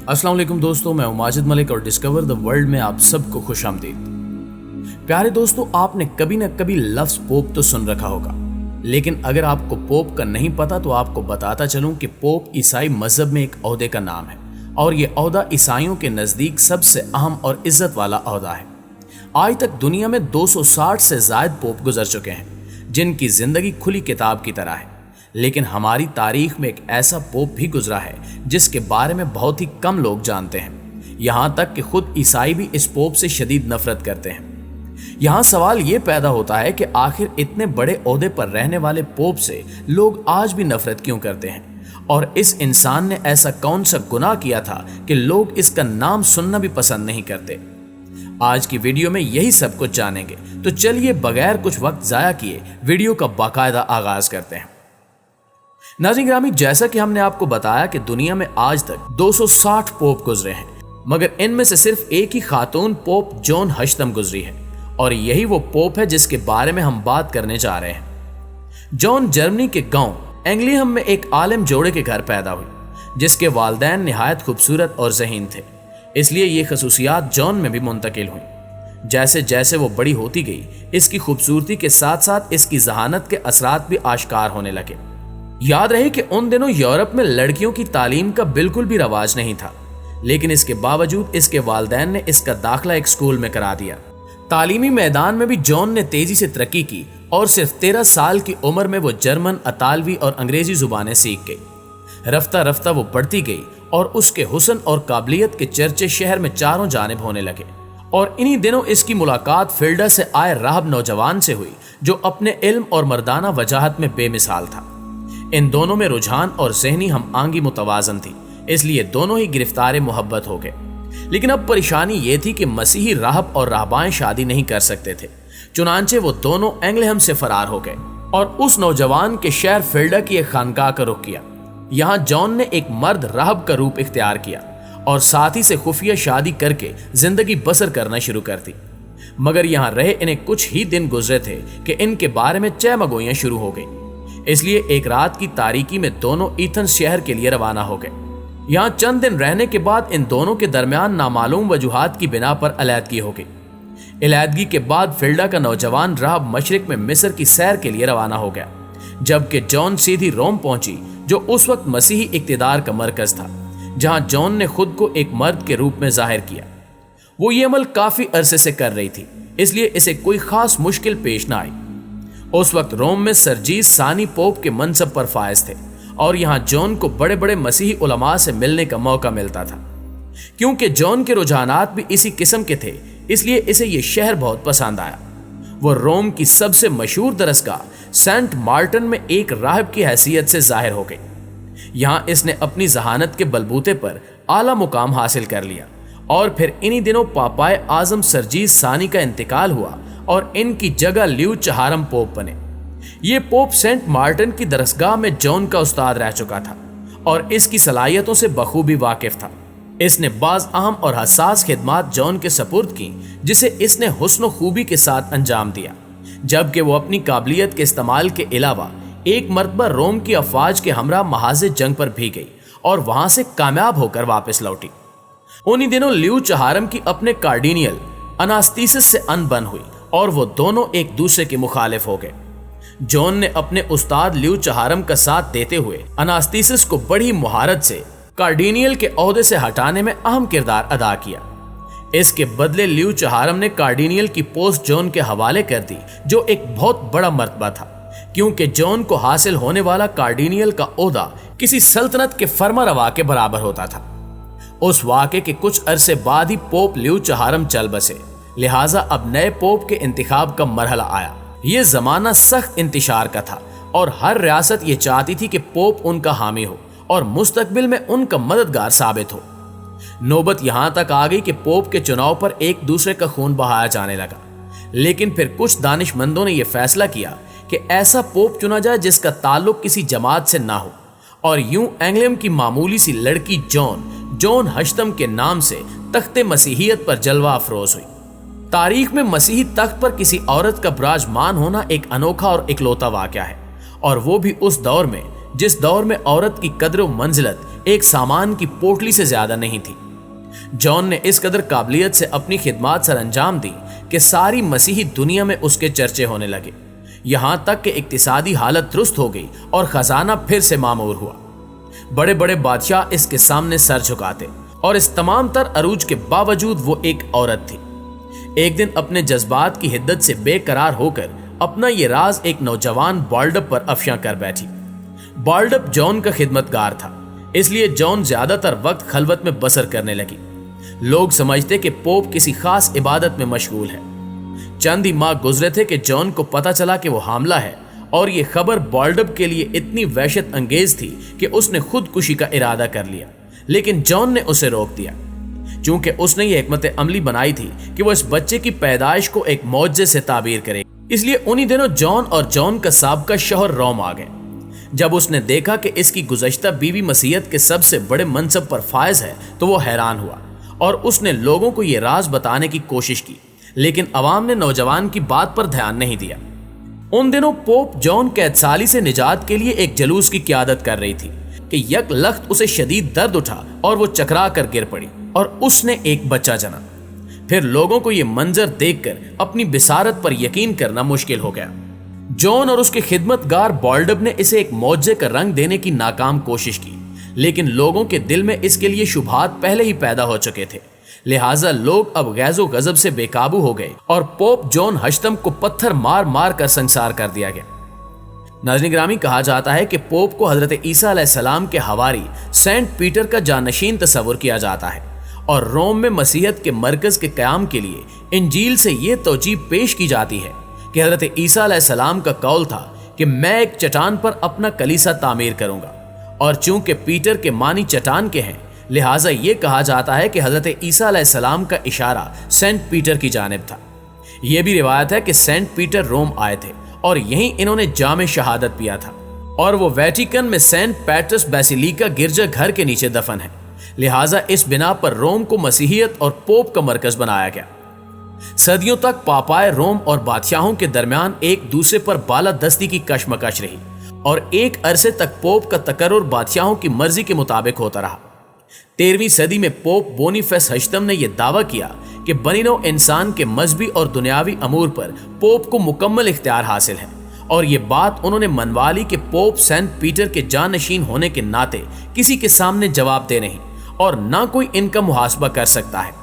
अस्सलाम वालेकुम दोस्तों, मैं हूं माजिद मलिक और डिस्कवर द वर्ल्ड में आप सबको खुश आमदीद। प्यारे दोस्तों, आपने कभी न कभी लफ्ज पोप तो सुन रखा होगा, लेकिन अगर आपको पोप का नहीं पता तो आपको बताता चलूं कि पोप ईसाई मजहब में एक ओहदे का नाम है और ये ओहदा ईसाइयों के नज़दीक सबसे अहम और इज्जत वाला ओहदा है। आज तक दुनिया में 260 से ज़ायद पोप गुजर चुके हैं जिनकी ज़िंदगी खुली किताब की तरह है, लेकिन हमारी तारीख में एक ऐसा पोप भी गुजरा है जिसके बारे में बहुत ही कम लोग जानते हैं। यहाँ तक कि खुद ईसाई भी इस पोप से शदीद नफरत करते हैं। यहाँ सवाल ये पैदा होता है कि आखिर इतने बड़े ओहदे पर रहने वाले पोप से लोग आज भी नफरत क्यों करते हैं, और इस इंसान ने ऐसा कौन सा गुनाह किया था कि लोग इसका नाम सुनना भी पसंद नहीं करते। आज की वीडियो में यही सब कुछ जानेंगे, तो चलिए बगैर कुछ वक्त जाया किए वीडियो का बाकायदा आगाज करते हैं। नाज़रीन ग्रामी, जैसा कि हमने आपको बताया कि दुनिया में आज तक 260 पोप गुजरे हैं, मगर इनमें से सिर्फ एक ही खातून पोप जॉन हश्तम गुजरी है और यही वो पोप है जिसके बारे में हम बात करने जा रहे हैं। जॉन जर्मनी के गांव एंग्लियम में एक आलिम जोड़े के घर पैदा हुई, जिसके वालिदैन निहायत खूबसूरत और ज़हीन थे, इसलिए ये खसूसियात जॉन में भी मुंतकिल हुई। जैसे जैसे वो बड़ी होती गई, इसकी खूबसूरती के साथ साथ इसकी जहानत के असरात भी आश्कार होने लगे। याद रहे कि उन दिनों यूरोप में लड़कियों की तालीम का बिल्कुल भी रवाज नहीं था, लेकिन इसके बावजूद इसके वालिदैन ने इसका दाखिला एक स्कूल में करा दिया। तालीमी मैदान में भी जॉन ने तेजी से तरक्की की और सिर्फ 13 साल की उम्र में वो जर्मन, अतालवी और अंग्रेजी जुबानें सीख गई। रफ्ता रफ्ता वो बढ़ती गई और उसके हुस्न और काबिलियत के चर्चे शहर में चारों जानिब होने लगे। और इन्हीं दिनों इसकी मुलाकात फिल्डा से आए राहब नौजवान से हुई जो अपने इल्म और मर्दाना वजाहत में बेमिसाल था। इन दोनों में रुझान और ज़हनी हम आंगी मुतवाजन थी, इसलिए दोनों ही गिरफ्तार मोहब्बत हो गए। लेकिन अब परेशानी ये थी कि मसीही राहब और राहबाएं शादी नहीं कर सकते थे, चुनांचे वो दोनों एंग्लियम से फरार हो गए और उस नौजवान के शहर फिल्डा की एक खानकाह का रुख किया। यहाँ जॉन ने एक मर्द राहब का रूप इख्तियार किया और साथी से खुफिया शादी करके जिंदगी बसर करना शुरू कर दी। मगर यहाँ रहे इन्हें कुछ ही दिन गुजरे थे कि इनके बारे में चहमगोइयां शुरू हो गई, इसलिए एक रात की तारीकी में दोनों एथेंस शहर के लिए रवाना हो गए। यहाँ चंद दिन रहने के बाद इन दोनों के दरमियान नामालूम वजूहात की बिना पर अलैदगी हो गई। अलैदगी के बाद फिल्डा का नौजवान राहब मशरिक में मिस्र की सैर के लिए रवाना हो गया, जबकि जॉन सीधी रोम पहुंची, जो उस वक्त मसीही इक्तिदार का मरकज था, जहां जॉन ने खुद को एक मर्द के रूप में जाहिर किया। वो ये अमल काफी अरसे से कर रही थी, इसलिए इसे कोई खास मुश्किल पेश ना आई। उस वक्त रोम में सरजीस सानी पोप के मनसब पर फायज थे और यहाँ जॉन को बड़े बड़े मसीही उलमा से मिलने का मौका मिलता था। क्योंकि जॉन के रुझानात भी इसी किस्म के थे, इसलिए इसे ये शहर बहुत पसंद आया। वो रोम की सबसे मशहूर दरसगाह सेंट मार्टिन में एक राहब की हैसियत से जाहिर हो गई। यहाँ इसने अपनी जहानत के बलबूते पर आला मुकाम हासिल कर लिया और फिर इन्हीं दिनों पापाए आजम सरजीस सानी का इंतकाल हुआ और इनकी जगह ल्यू चहारम पोप बने। ये पोप सेंट मार्टिन की दरसगाह में जॉन का उस्ताद रह चुका था और इसकी सलाहियतों से बखूबी वाकिफ था। इसने बाज अहम और हसास खिदमात जॉन के सपुर्द की, जिसे इसने हुस्न खूबी के साथ अंजाम दिया, जबकि वो अपनी काबिलियत के इस्तेमाल के अलावा एक मरतबा रोम की अफवाज के हमरा महाज जंग पर भी गई और वहां से कामयाब होकर वापस लौटी। उन्हीं दिनों ल्यू चहारम की अपने कार्डिनियल अनास्तीसिस से अनबन हुई और वो दोनों एक दूसरे के मुखालिफ हो गए। जॉन ने अपने उस्ताद ल्यू चहारम का साथ देते हुए अनास्तीसिस को बड़ी मुहारत से कार्डिनियल के ओहदे से हटाने में अहम किरदार अदा किया। इसके बदले ल्यू चहारम ने कार्डिनियल की पोस्ट जॉन के हवाले कर दी, जो एक बहुत बड़ा मर्तबा था, क्योंकि जॉन को हासिल होने वाला कार्डिनियल का ओहदा किसी सल्तनत के फर्मारवा के बराबर होता था। उस वाक़े के कुछ अरसे बाद ही पोप ल्यू चहारम चल बसे, लिहाजा अब नए पोप के इंतखाब का मरहला आया। ये जमाना सख्त इंतशार का था और हर रियासत ये चाहती थी कि पोप उनका हामी हो और मुस्तकबिल में उनका मददगार साबित हो। नौबत यहां तक आ गई कि पोप के चुनाव पर एक दूसरे का खून बहाया जाने लगा, लेकिन फिर कुछ दानिशमंदों ने यह फैसला किया कि ऐसा पोप चुना जाए जिसका ताल्लुक किसी जमात से ना हो, और यूं एंग्लियम की मामूली सी लड़की जॉन हश्तम के नाम से तख्ते मसीहियत पर जलवा अफरोज हुई। तारीख में मसीही तख्त पर किसी औरत का विराजमान होना एक अनोखा और इकलौता वाक़या है, और वो भी उस दौर में जिस दौर में औरत की कदर व मंजिलत एक सामान की पोटली से ज्यादा नहीं थी। जॉन ने इस कदर काबिलियत से अपनी खिदमत सर अंजाम दी कि सारी मसीही दुनिया में उसके चर्चे होने लगे। यहां तक कि इक्तिसादी हालत दुरुस्त हो गई और खजाना फिर से मामूर हुआ। बड़े बड़े बादशाह इसके सामने सर झुकाते और इस तमाम तर अरूज के बावजूद वो एक औरत थी। एक दिन अपने जज्बात की हिद्दत से बेकरार होकर अपना ये राज एक नौजवान बाल्डअप पर अफशा कर बैठी। बाल्डअप जॉन का खिदमतगार था, इसलिए जॉन ज्यादातर वक्त खलवत में बसर करने लगी। लोग समझते कि पोप किसी खास इबादत में मशगूल है। चंद ही माह गुजरे थे कि जॉन को पता चला कि वो हामला है और ये खबर बाल्डअप के लिए इतनी वहशत अंगेज थी कि उसने खुदकुशी का इरादा कर लिया, लेकिन जॉन ने उसे रोक दिया। चूंकि उसने ये हिकमत अमली बनाई थी कि वो इस बच्चे की पैदाइश को एक मौजज़े से ताबीर करे, इसलिए उन्हीं दिनों जॉन और जॉन का साबका शौहर रोम आ गए। जब उसने देखा कि इसकी गुज़श्ता बीवी मसीहत के सबसे बड़े मनसब पर फायज है तो वो हैरान हुआ और उसने लोगों को ये राज बताने की कोशिश की, लेकिन अवाम ने नौजवान की बात पर ध्यान नहीं दिया। उन दिनों पोप जॉन कैदसाली से निजात के लिए एक जलूस की क़यादत कर रही थी कि यक लख्त उसे शदीद दर्द उठा और वो चकरा कर गिर पड़ी और उसने एक बच्चा जना। फिर लोगों को यह मंजर देखकर अपनी बिसारत पर यकीन करना मुश्किल हो गया। जॉन और उसके खिदमतगार बाल्डअप ने इसे एक मौजे का रंग देने की नाकाम कोशिश की, लेकिन लोगों के दिल में इसके लिए शुबहात पहले ही पैदा हो चुके थे। लिहाजा लोग अब गैज़ो गजब से बेकाबू हो गए और पोप जॉन हश्तम को पत्थर मार मार कर संसार कर दिया गया। नाज़रीन गिरामी, कहा जाता है कि पोप को हजरत ईसा अलैहिस्सलाम के हवारी सेंट पीटर का जानशीन तस्वुर किया जाता है और रोम में मसीहत के मरकज के क़याम के लिए इंजील से ये तौजीब पेश की जाती है कि हजरत ईसा अलैहिस्सलाम का कौल था कि मैं एक चट्टान पर अपना कलीसा तामीर करूंगा, और चूंकि पीटर के मानी चट्टान के हैं लिहाजा ये कहा जाता है कि हजरत ईसा अलैहिस्सलाम का इशारा सेंट पीटर की जानिब था। यह भी रिवायत है कि सेंट पीटर रोम आए थे और यहीं इन्होंने जामे शहादत पिया था और वो वेटिकन में सेंट पैट्रस बेसिलिका गिरजा घर के नीचे दफन है। लिहाजा इस बिना पर रोम को मसीहियत और पोप का मरकज बनाया गया। सदियों तक पापाए रोम और बादशाहों के दरमियान एक दूसरे पर बालादस्ती की कशमकश रही और एक अरसे तक पोप का तकर्रुर बादशाहों की मर्जी के मुताबिक होता रहा। 13वीं सदी में पोप बोनीफेस हश्तम ने यह दावा किया कि बनीनो इंसान के मजहबी और दुनियावी अमूर पर पोप को मुकम्मल इख्तियार हासिल है, और ये बात उन्होंने मनवा ली कि पोप सेंट पीटर के जानशीन होने के नाते किसी के सामने जवाब दे नहीं और ना कोई इनका मुहासबा कर सकता है।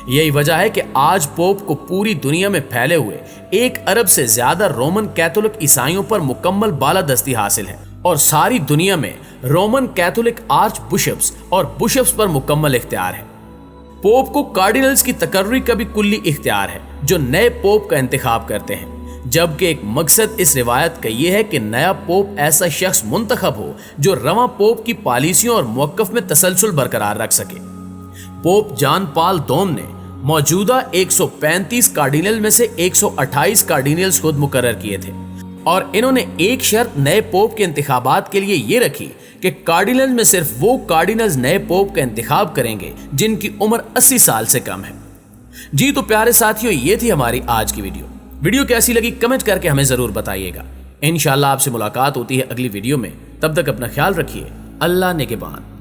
यही वजह है कि आज पोप को पूरी दुनिया में फैले हुए 1 अरब से ज्यादा रोमन कैथोलिक ईसाइयों पर मुकम्मल बालादस्ती हासिल है और सारी दुनिया में रोमन कैथोलिक आर्च बिशप्स और बिशप्स पर मुकम्मल इख्तियार है। पोप को कार्डिनल्स की तकर्री का भी कुल्ली इख्तियार है जो नए पोप का इंतखाब करते हैं, जबकि एक मकसद इस रिवायत का यह है कि नया पोप ऐसा शख्स मुंतखब हो जो रवां पोप की पॉलिसियों और मौक़िफ़ में तसलसल बरकरार रख सके। पोप जॉन पॉल दोम ने मौजूदा 135 कार्डिनल में से 128 कार्डिनल्स खुद मुकर्रर किए थे और इन्होंने एक शर्त नए पोप के इंतखाबात के लिए ये रखी कि कार्डिनल में सिर्फ वो कार्डिनल्स नए पोप का इंतखाब करेंगे जिनकी उम्र 80 साल से कम है। जी तो प्यारे साथियों, ये थी हमारी आज की वीडियो कैसी लगी कमेंट करके हमें जरूर बताइएगा। इंशाल्लाह आपसे मुलाकात होती है अगली वीडियो में, तब तक अपना ख्याल रखिए। अल्लाह निगहबान।